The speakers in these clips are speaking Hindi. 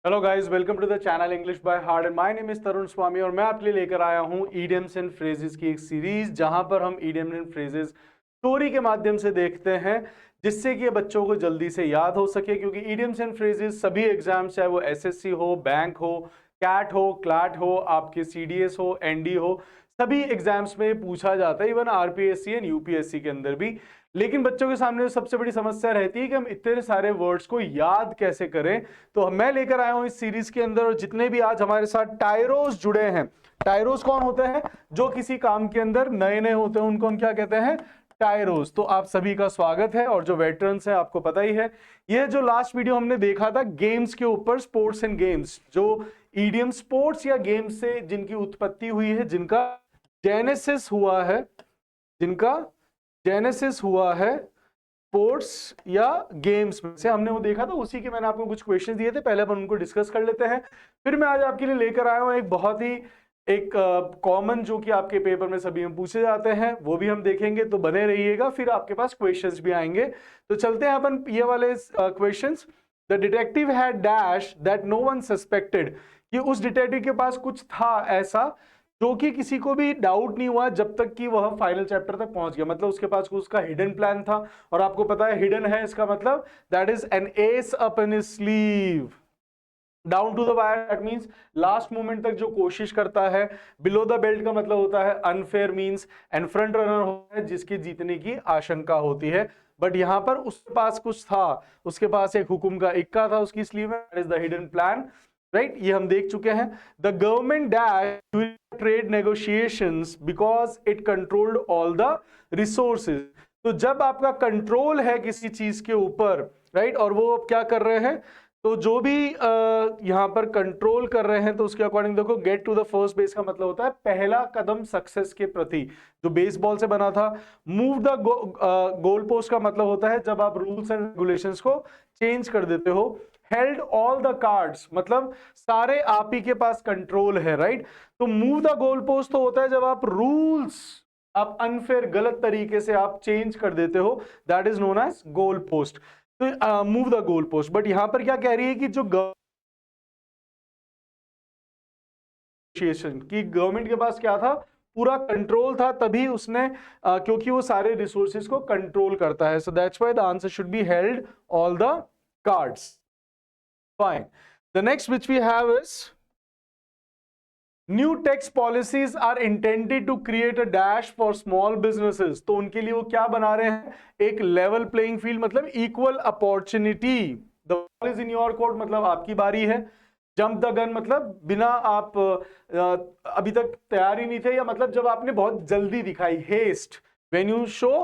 Hello guys, welcome to the channel English by heart and my name is Tarun Swami और मैं आपके लिए लेकर आया हूं इडियम्स एंड फ्रेजेस की एक सीरीज जहां पर हम इडियम्स एंड फ्रेजेस स्टोरी के माध्यम से देखते हैं जिससे कि ये बच्चों को जल्दी से याद हो सके। क्योंकि इडियम्स एंड फ्रेजेस सभी एग्जाम्स, चाहे वो एसएससी हो, बैंक हो, कैट हो, क्लैट हो, आपके सीडीएस हो, एनडी हो, सभी एग्जाम्स में पूछा जाता है, इवन आरपीएससी एंड यूपीएससी के अंदर भी। लेकिन बच्चों के सामने सबसे बड़ी समस्या रहती है कि हम इतने सारे वर्ड्स को याद कैसे करें। तो मैं लेकर आया हूं इस सीरीज के अंदर, और जितने भी आज हमारे साथ टायरोस जुड़े हैं, टायरोस कौन होते हैं? जो किसी काम के अंदर नए नए होते हैं उनको हम क्या कहते हैं? टायरोस। तो आप सभी का स्वागत है, और जो वेटरन्स हैं आपको पता ही है, यह जो लास्ट वीडियो हमने देखा था गेम्स के ऊपर, स्पोर्ट्स एंड गेम्स, जो ईडियम स्पोर्ट्स या गेम्स से जिनकी उत्पत्ति हुई है, जिनका जेनेसिस हुआ है, जिनका जेनेसिस हुआ है स्पोर्ट्स या गेम्स में से, हमने वो देखा था। उसी के मैंने आपको कुछ क्वेश्चन दिए थे, पहले अपन उनको डिस्कस कर लेते हैं। फिर मैं आज आपके लिए लेकर आया हूं एक बहुत ही कॉमन, जो कि आपके पेपर में सभी में पूछे जाते हैं, वो भी हम देखेंगे। तो बने रहिएगा, फिर आपके पास क्वेश्चंस भी आएंगे। तो चलते हैं अपन ये वाले questions. The detective had dash that no one suspected, कि उस डिटेक्टिव के पास कुछ था ऐसा जो कि किसी को भी डाउट नहीं हुआ जब तक कि वह फाइनल चैप्टर तक पहुंच गया। मतलब उसके पास उसका हिडन प्लान था, और आपको पता है हिडन है इसका मतलब that is an ace up in sleeve. Down to the wire that means last moment तक जो कोशिश करता है। बिलो द बेल्ट का मतलब होता है unfair means, and front runner होता है जिसके जीतने की आशंका होती है। बट यहां पर उसके पास कुछ था, उसके पास एक हुकुम का इक्का था उसकी स्लीव में, that is the hidden plan. Right, ये हम देख चुके हैं। The government dash trade negotiations because it controlled all the resources. तो जब आपका कंट्रोल है किसी चीज के ऊपर, राइट, और वो क्या कर रहे हैं, तो जो भी यहां पर कंट्रोल कर रहे हैं, तो उसके अकॉर्डिंग देखो, get to the first base का मतलब होता है पहला कदम सक्सेस के प्रति, जो बेसबॉल से बना था। मूव द गोल पोस्ट का मतलब होता है जब आप रूल्स एंड रेगुलेशंस को चेंज कर देते हो। हेल्ड ऑल द कार्ड्स मतलब सारे आप ही के पास कंट्रोल है, राइट। तो मूव द गोल पोस्ट तो होता है जब आप रूल्स, आप अनफेयर, गलत तरीके से आप चेंज कर देते हो, that is known as goal post. तो move the goal post. But यहां पर क्या कह रही है कि जो कि गवर्नमेंट के पास क्या था, पूरा कंट्रोल था, तभी उसने क्योंकि वो सारे रिसोर्सेज को कंट्रोल करता है। So that's why the answer should be held all the cards. Fine. The next which we have is new tax policies are intended to create a dash for small businesses. तो उनके लिए वो क्या बना रहे हैं? एक लेवल प्लेइंग फील्ड, मतलब equal opportunity. The ball is in your court मतलब आपकी बारी है। जंप द गन मतलब बिना आप अभी तक तैयार ही नहीं थे, या मतलब जब आपने बहुत जल्दी दिखाई, haste, when you show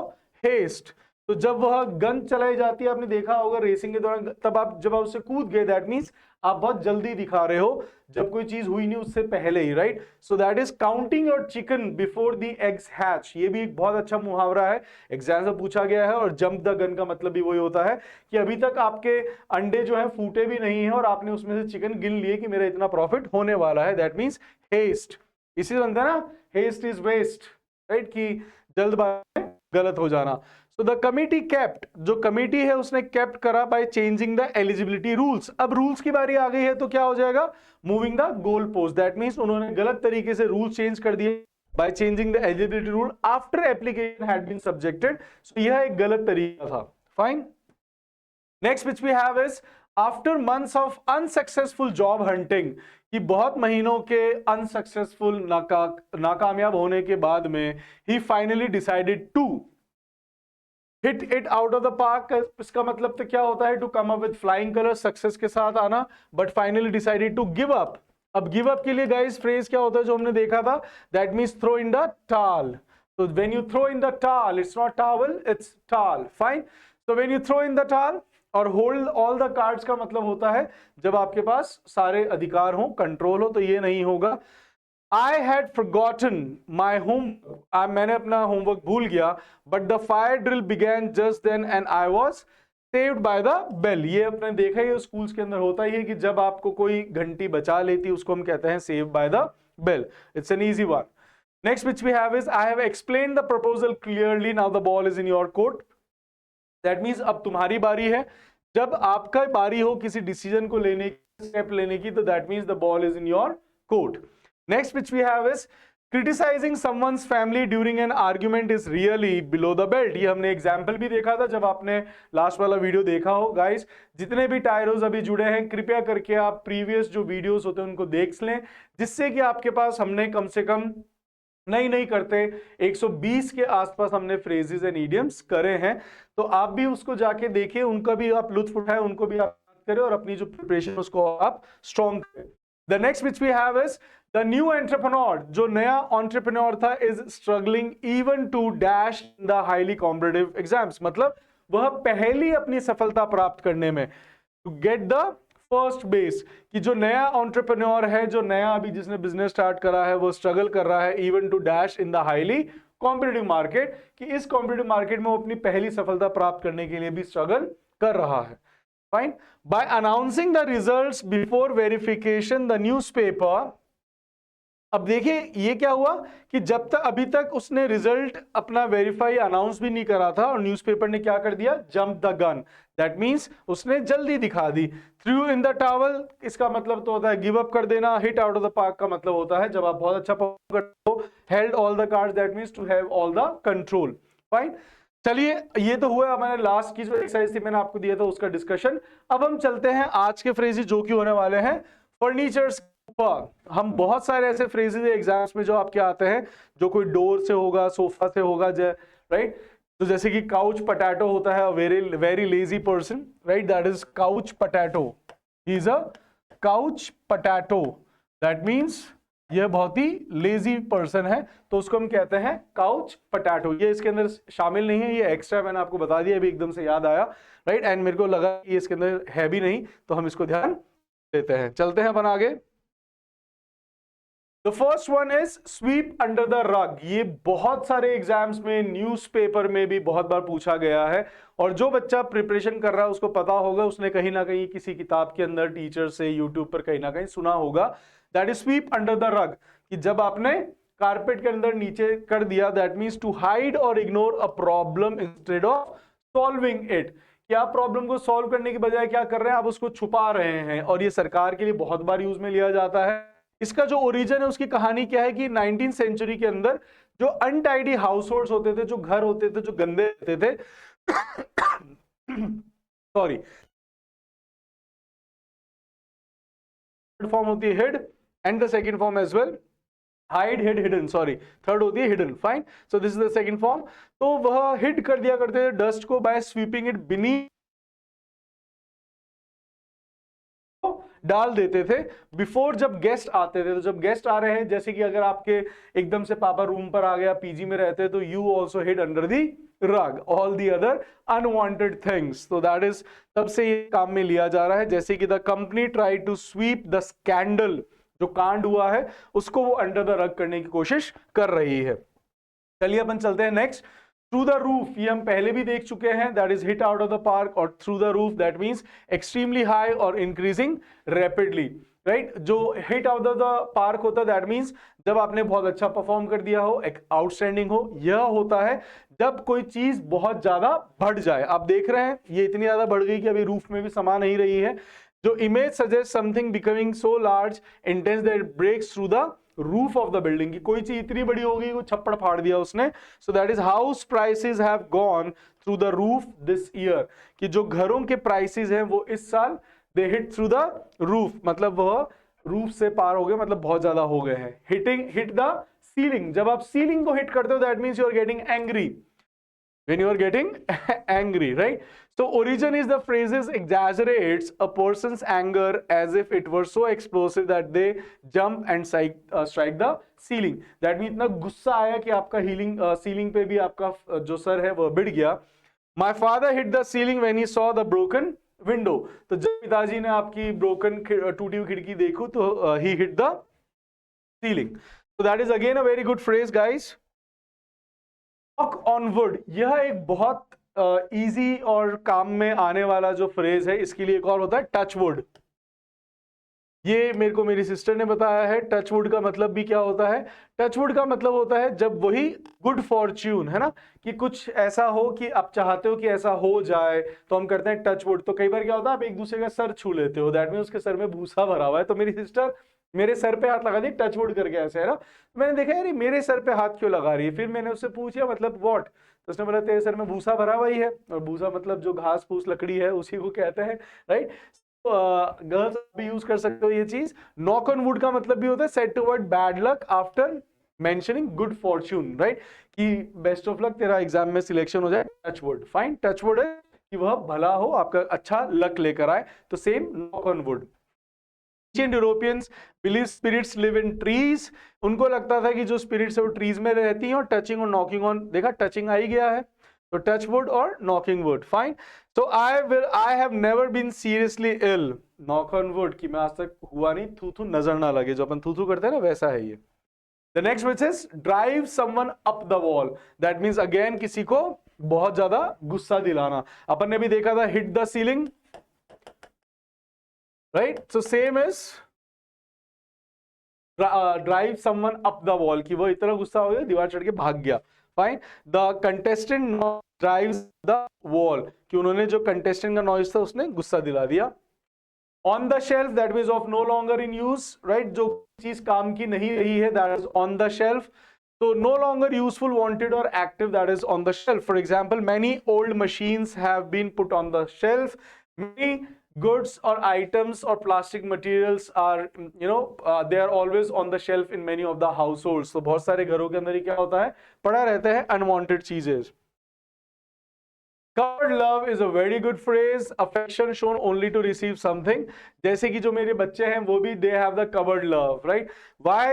haste. तो जब वह गन चलाई जाती है, आपने देखा होगा रेसिंग के दौरान, तब आप जब आप उससे कूद गए, दैट मींस आप बहुत जल्दी दिखा रहे हो, जब कोई चीज हुई नहीं उससे पहले ही, right. So that is counting your chicken before the eggs hatch. ये भी एक बहुत अच्छा मुहावरा है, एग्जाम में पूछा गया है। और जंप द गन का मतलब भी वही होता है कि अभी तक आपके अंडे जो है फूटे भी नहीं है, और आपने उसमें से चिकन गिन लिए कि मेरा इतना प्रॉफिट होने वाला है, दैट मींस हेस्ट। इसी से बनता है ना, हेस्ट इज वेस्ट, राइट, कि जल्दबाजी में गलत हो जाना। So the committee kept, जो कमेटी है उसने kept करा by changing the eligibility rules। अब रूल्स की बारी आ गई है, तो क्या हो जाएगा? Moving the goal post, that means उन्होंने गलत तरीके से रूल चेंज कर दिए by changing the eligibility rule after application had been subjected। So यह एक गलत तरीका था। Fine. Next which we have is after months of unsuccessful job hunting, कि बहुत महीनों के अनसक्सेसफुल नाकामयाब होने के बाद में he finally decided to hit it out of the park. इसका मतलब तो क्या होता है? To come up with flying colours, success के साथ आना। But finally decided to give up. अब गिव अप के लिए गाइस फ्रेज क्या होता है जो हमने देखा था? That means throw in the towel. तो when you throw in the towel, it's not towel, it's towel. Fine. So when you throw in the towel और होल्ड ऑल द कार्ड्स का मतलब होता है जब आपके पास सारे अधिकार हो, कंट्रोल हो। तो ये नहीं होगा। I had forgotten my homework। मैंने अपना होमवर्क भूल गया। But the fire drill began just then and I was saved by the bell। ये अपने देखा ही स्कूल्स के अंदर होता ही है कि जब आपको कोई घंटी बचा लेती है उसको हम कहते हैं save by the bell। It's an easy one। Next which we have is I have explained the proposal clearly, now the ball is in your court। That means अब तुम्हारी बारी है। जब आपका बारी हो किसी डिसीजन को लेने, स्टेप लेने की, तो that means the ball is in your court. Next which we have is criticising someone's family during an argument is really below the belt. ये हमने एग्जाम्पल भी देखा था जब आपने लास्ट वाला वीडियो देखा हो। गाइस जितने भी टायरोज अभी जुड़े हैं, कृपया करके आप प्रीवियस जो वीडियोस होते हैं उनको देख लें, जिससे कि आपके पास हमने कम से कम नहीं करते 120 के आसपास हमने फ्रेजेस एंड इडियम्स करे हैं। तो आप भी उसको जाके देखें, उनका भी आप लुत्फ उठाएं, उनको भी आप करें और अपनी जो प्रिपरेशन उसको आप स्ट्रॉन्ग करें। The next which we have is the new entrepreneur. जो नया एंटरप्रेन्योर था is struggling even to dash the highly competitive exams. मतलब वह पहली अपनी सफलता प्राप्त करने में, to get the first base, कि जो नया एंटरप्रेन्योर है, जो नया अभी जिसने बिजनेस स्टार्ट करा है, वो स्ट्रगल कर रहा है even to dash in the highly competitive market, कि इस कॉम्पिटिटिव मार्केट में वो अपनी पहली सफलता प्राप्त करने के लिए भी स्ट्रगल कर रहा है। Fine. By announcing the results before verification the newspaper. अब देखिए ये क्या हुआ कि जब तक अभी तक उसने रिजल्ट अपना वेरीफाई अनाउंस भी नहीं करा था और न्यूज़पेपर ने क्या कर दिया, jump the gun. That means उसने जल्दी दिखा दी। थ्रू इन द टॉवल, इसका मतलब तो होता है गिव अप कर देना। Hit out of the park का मतलब होता है जब आप बहुत अच्छा परफॉर्म करते हो। Held all the cards, that means to have all the control. Fine. चलिए ये तो हुआ हमारे लास्ट की जो एक्सरसाइज थी मैंने आपको दिया था उसका डिस्कशन। अब हम चलते हैं आज के फ्रेजेस जो कि होने वाले हैं फर्नीचर्स पर। हम बहुत सारे ऐसे फ्रेजेस एग्जाम्स में जो आपके आते हैं, जो कोई डोर से होगा, सोफा से होगा, राइट। तो जैसे कि काउच पटैटो होता है, very very lazy person, right, that is couch potato. He is a couch potato, that means यह बहुत ही लेजी पर्सन है, तो उसको हम कहते हैं काउच पटैटो। ये इसके अंदर शामिल नहीं है, ये एक्स्ट्रा मैंने आपको बता दिया, अभी एकदम से याद आया, राइट। एंड मेरे को लगा कि इसके अंदर है भी नहीं, तो हम इसको ध्यान देते हैं। चलते हैं अपन आगे। The first one is sweep under the rug। ये बहुत सारे एग्जाम्स में, न्यूज़पेपर में भी बहुत बार पूछा गया है, और जो बच्चा प्रिपरेशन कर रहा है उसको पता होगा, उसने कहीं ना कहीं किसी किताब के अंदर, टीचर से, यूट्यूब पर कहीं ना कहीं सुना होगा। That is SVEEP under the rug, कि जब आपने कारपेट के अंदर नीचे कर दिया, दैट मीन्स टू हाइड और ignore a problem instead of solving it. कि आप प्रॉब्लम को सॉल्व करने की बजाय क्या कर रहे हैं, आप उसको छुपा रहे हैं। और ये सरकार के लिए बहुत बार यूज में लिया जाता है। इसका जो ओरिजिन है, उसकी कहानी क्या है कि 19th सेंचुरी के अंदर जो अनटाइडी हाउस होल्ड्स होते थे, जो घर होते थे, जो गंदे होते थे, सॉरी, फॉर्म होती है hid, and the second form as well hide, hid, hidden, sorry, third होती है hidden. Fine. So this is the second form. तो वह हिड कर दिया करते थे डस्ट को बाय स्वीपिंग इट बीनीथ, डाल देते थे बिफोर, जब गेस्ट आते थे। तो जब गेस्ट आ रहे हैं, जैसे कि अगर आपके एकदम से पापा रूम पर आ गया, पीजी में रहते हैं, तो you also hid under the rug all the other unwanted things. तो दैट इज, तब से ये काम में लिया जा रहा है। जैसे कि the company try to sweep the scandal, जो कांड हुआ है उसको वो अंडर द रग करने की कोशिश कर रही है। चलिए अपन चलते हैं नेक्स्ट। थ्रू द रूफ, ये हम पहले भी देख चुके हैं, that is hit out of the park. और through the roof, that means extremely high और इंक्रीजिंग रैपिडली, राइट। जो hit out of the park होता है, दैट मींस जब आपने बहुत अच्छा परफॉर्म कर दिया हो, आउटस्टैंडिंग हो। यह होता है जब कोई चीज बहुत ज्यादा बढ़ जाए। आप देख रहे हैं ये इतनी ज्यादा बढ़ गई कि अभी रूफ में भी समा नहीं रही है। जो image suggest something becoming so large intense that it breaks through the roof of the building, की कोई चीज इतनी बड़ी हो गई वो छप्पड़ फाड़ दिया उसने। सो that is house prices have gone through the roof this year, कि जो घरों के प्राइसेस हैं वो इस साल दे हिट थ्रू द रूफ, मतलब वह रूफ से पार हो गए, मतलब बहुत ज्यादा हो गए हैं। हिट द सीलिंग, जब आप सीलिंग को हिट करते हो, that means you are getting angry, when you are getting angry, right? So origin is the phrases exaggerates a person's anger as if it were so explosive that they jump and strike the ceiling. That means इतना गुस्सा आया कि आपका सीलिंग पे भी आपका जो सर है वो बिड़ गया। My father hit the ceiling when he saw the broken window. तो जब पिताजी ने आपकी broken टूटी हुई खिड़की देखी तो he hit the ceiling. So that is again a very good phrase, guys. Walk on would, यह एक बहुत इजी और काम में आने वाला जो फ्रेज है। इसके लिए एक और होता है टच वुड। ये मेरे को मेरी सिस्टर ने बताया है। टचवुड का मतलब भी क्या होता है? टचवुड का मतलब होता है जब वही गुड फॉर्च्यून है ना, कि कुछ ऐसा हो कि आप चाहते हो कि ऐसा हो जाए, तो हम करते हैं टचवुड। तो कई बार क्या होता है, आप एक दूसरे का सर छू लेते हो, दैट मीन उसके सर में भूसा भरा हुआ है। तो मेरी सिस्टर मेरे सर पे हाथ लगा दी टचवुड करके ऐसे, है ना। मैंने देखा यार मेरे सर पे हाथ क्यों लगा रही है, फिर मैंने उससे पूछा मतलब व्हाट, तो उसने बोला तेरे सर में भूसा भरा हुआ ही है, और भूसा मतलब जो घास फूस लकड़ी है उसी को कहते हैं, राइट। गर्ल्स भी यूज कर सकते हो ये चीज। नॉक ऑन वुड का मतलब भी होता है said to avoid bad luck after mentioning good fortune, right, कि बेस्ट ऑफ लक, तेरा एग्जाम में सिलेक्शन हो जाए, touch wood. Fine, touch wood है कि वह भला हो, आपका अच्छा लक लेकर आए, तो same knock on wood. Ancient Europeans believe spirits live in trees. उनको लगता था कि जो स्पिरिट्स है वो ट्रीज में रहती हैं, और टचिंग और नॉकिंग ऑन, देखा टचिंग आ ही गया है, तो टच वुड और नॉकिंग वुड। फाइन, तो I have never been seriously ill, knock on wood, कि मैं आज तक हुआ नहीं, थू थू नजर ना लगे, जो अपन थू थू करते हैं ना वैसा है ये। The next which is drive someone up the wall. That means again किसी को बहुत ज्यादा गुस्सा दिलाना। अपन ने भी देखा था hit the ceiling, right? So same is drive someone up the wall, कि वो इतना गुस्सा हो गया दीवार चढ़ के भाग गया। Fine. The contestant drives the wall, कि उन्होंने जो contestant का noise था उसने गुस्सा दिला दिया। On the shelf, that means of no longer in use, right? जो चीज काम की नहीं रही है, that is on the shelf. So no longer useful, wanted or active, that is on the shelf. For example, many old machines have been put on the shelf. Many goods or items or plastic materials are, they are always on the shelf in many of the households. So बहुत सारे घरों के अंदर ही क्या होता है, पड़ा रहता है unwanted चीजें। Covered love is a very good phrase. Affection shown only to receive something. जैसे कि जो मेरे बच्चे हैं वो भी they have the covered love, right? Why?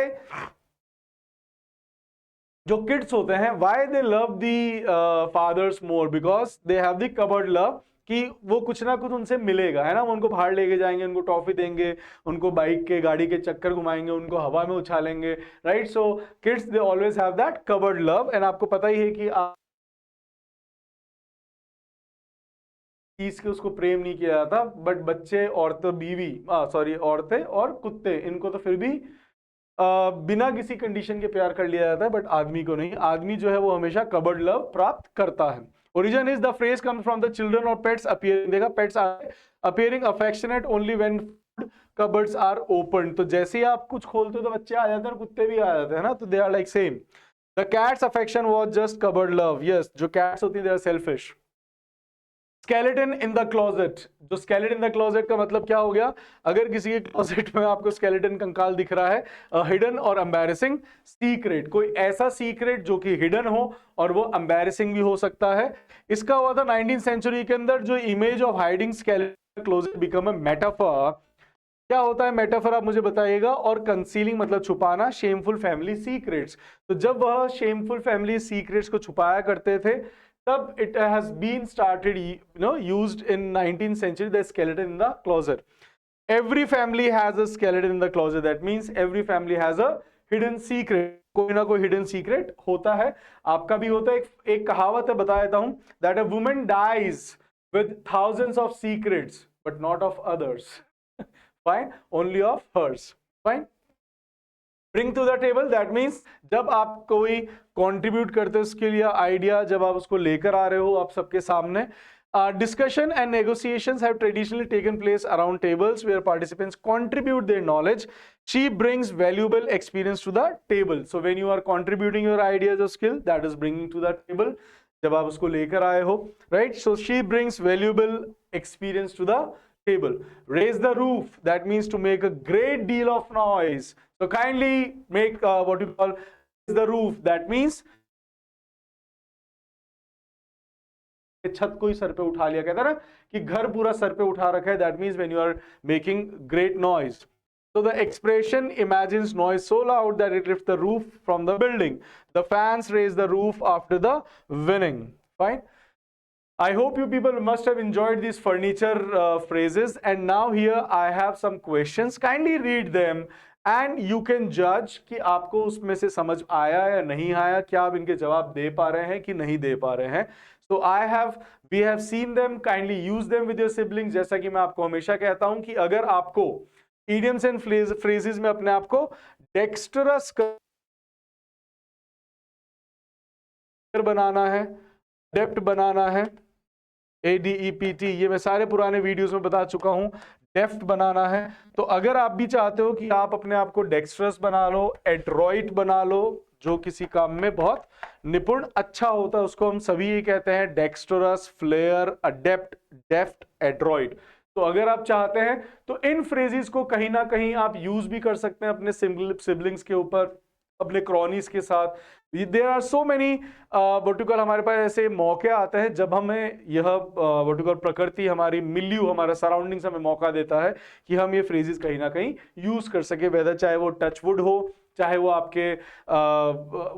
जो kids होते हैं, why they love the fathers more? Because they have the covered love, कि वो कुछ ना कुछ उनसे मिलेगा, है ना। उनको बाहर लेके जाएंगे, उनको टॉफी देंगे, उनको बाइक के गाड़ी के चक्कर घुमाएंगे, उनको हवा में उछालेंगे, right. So kids they always have that covered love. And आपको पता ही है कि चीज के उसको प्रेम नहीं किया जाता, बट बच्चे, औरतें, बीवी, सॉरी औरतें और कुत्ते, इनको तो फिर भी बिना किसी कंडीशन के प्यार कर लिया जाता है, बट आदमी को नहीं। आदमी जो है वो हमेशा कवर्ड लव प्राप्त करता है। Origin is the phrase comes from the children और पेट्स अपीयरिंग, देखा pets appearing affectionate only when cupboards are open. तो जैसे ही आप कुछ खोलते हो तो बच्चे आ जाते हैं और कुत्ते भी आ जाते हैं ना, तो they are like same. The cats affection was just cupboard love. Yes, जो कैट्स होती है they are selfish. Skeleton in the closet, जो स्केलेटन इन द क्लोजेट का मतलब क्या हो गया, अगर किसी के क्लोजेट में आपको स्केलेटन कंकाल दिख रहा है, हिडन और एम्बैरेसिंग सीक्रेट, कोई ऐसा सीक्रेट जो कि हिडन हो और वो एम्बैरेसिंग भी हो सकता है। इसका हुआ था 19th सेंचुरी के अंदर, जो image of hiding skeleton closet become a metaphor. क्या होता है मेटाफर, आप मुझे बताइएगा। और कंसीलिंग मतलब छुपाना, शेमफुल फैमिली सीक्रेट्स, तो जब वह शेमफुल फैमिली सीक्रेट्स को छुपाया करते थे, तब it has been started, used in 19th century, the skeleton in the closet. Every family has a skeleton in the closet. That means every family has a hidden secret. कोई ना कोई hidden secret होता है, आपका भी होता है। एक कहावत है, बता देता हूं, that a woman dies with thousands of secrets but not of others. Fine, only of hers. Fine. Bring to the table, that means जब आप कोई कंट्रीब्यूट करते हो उसके लिए आइडिया, जब आप उसको लेकर आ रहे हो आप सबके सामने। Discussion and negotiations have traditionally taken place around tables where participants contribute their knowledge. She brings valuable experience to the table. So when you are contributing your ideas or skill, that is bringing to the table. जब आप उसको लेकर आए हो, right? So she brings valuable experience to the table. Raise the roof, that means to make a great deal of noise. So kindly make what you call the roof, that means छत को ही सर पे उठा लिया, कहता है ना कि घर पूरा सर पे उठा रखा है, that means when you are making great noise. So the expression imagines noise so loud that it lifts the roof from the building. The fans raise the roof after the winning. Fine. I hope you people must have enjoyed these furniture phrases, and now here I have some questions. Kindly read them and you can judge कि आपको उसमें से समझ आया या नहीं आया, क्या आप इनके जवाब दे पा रहे हैं कि नहीं दे पा रहे हैं। So we have seen them, kindly use them with your siblings। जैसा कि मैं आपको हमेशा कहता हूं कि अगर आपको इडियम्स एंड फ्रेजेस में अपने आप को डेक्स्टरस बनाना है, डेप्ट बनाना है, ADEPT, ये मैं सारे पुराने वीडियोस में बता चुका हूं। डेफ्ट बनाना है। तो अगर आप भी चाहते हो कि आप अपने आप को डेक्स्ट्रस बना लो, एड्रॉइट बना लो, जो किसी काम में बहुत निपुण अच्छा होता है उसको हम सभी ये कहते हैं डेक्स्ट्रस, फ्लेयर, अडेप्ट, डेफ्ट, एड्रॉइट। तो अगर आप चाहते हैं तो इन फ्रेजेस को कहीं ना कहीं आप यूज भी कर सकते हैं अपने सिबलिंग्स के ऊपर, अपने क्रॉनीज के साथ। There are so many vertical, हमारे पास ऐसे मौके आते हैं जब हमें यह वर्टिकल प्रकृति, हमारी मिल्यू, हमारा सराउंडिंग्स हमें मौका देता है कि हम ये फ्रेजेस कहीं ना कहीं यूज कर सके, वेदर चाहे वो टचवुड हो, चाहे वो आपके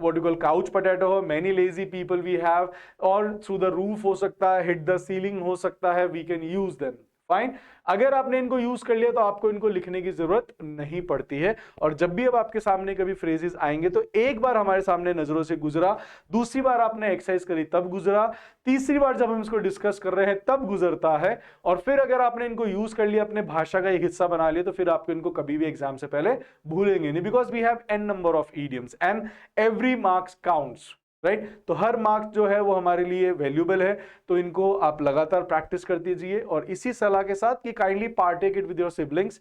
वर्टिकल काउच पोटैटो हो, many lazy people we have, और थ्रू द रूफ हो सकता है, हिट द सीलिंग हो सकता है, we can use them, fine. अगर आपने इनको यूज कर लिया तो आपको इनको लिखने की जरूरत नहीं पड़ती है। और जब भी अब आपके सामने कभी फ्रेजेस आएंगे तो एक बार हमारे सामने नजरों से गुजरा, दूसरी बार आपने एक्सरसाइज करी तब गुजरा, तीसरी बार जब हम इसको डिस्कस कर रहे हैं तब गुजरता है, और फिर अगर आपने इनको यूज कर लिया, अपने भाषा का एक हिस्सा बना लिया, तो फिर आपको इनको कभी भी एग्जाम से पहले भूलेंगे नहीं, because we have n number of idioms and every marks counts, right. तो हर मार्क्स जो है वो हमारे लिए वैल्यूएबल है। तो इनको आप लगातार प्रैक्टिस कर दीजिए, और इसी सलाह के साथ कि kindly partake it with your siblings.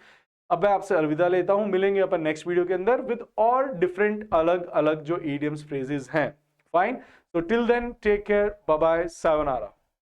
अब मैं आपसे अलविदा लेता हूं, मिलेंगे अपन नेक्स्ट वीडियो के अंदर विद और डिफरेंट अलग अलग जो इडियम्स फ्रेजेस हैं, फाइन। तो till then take care, bye bye, sayonara.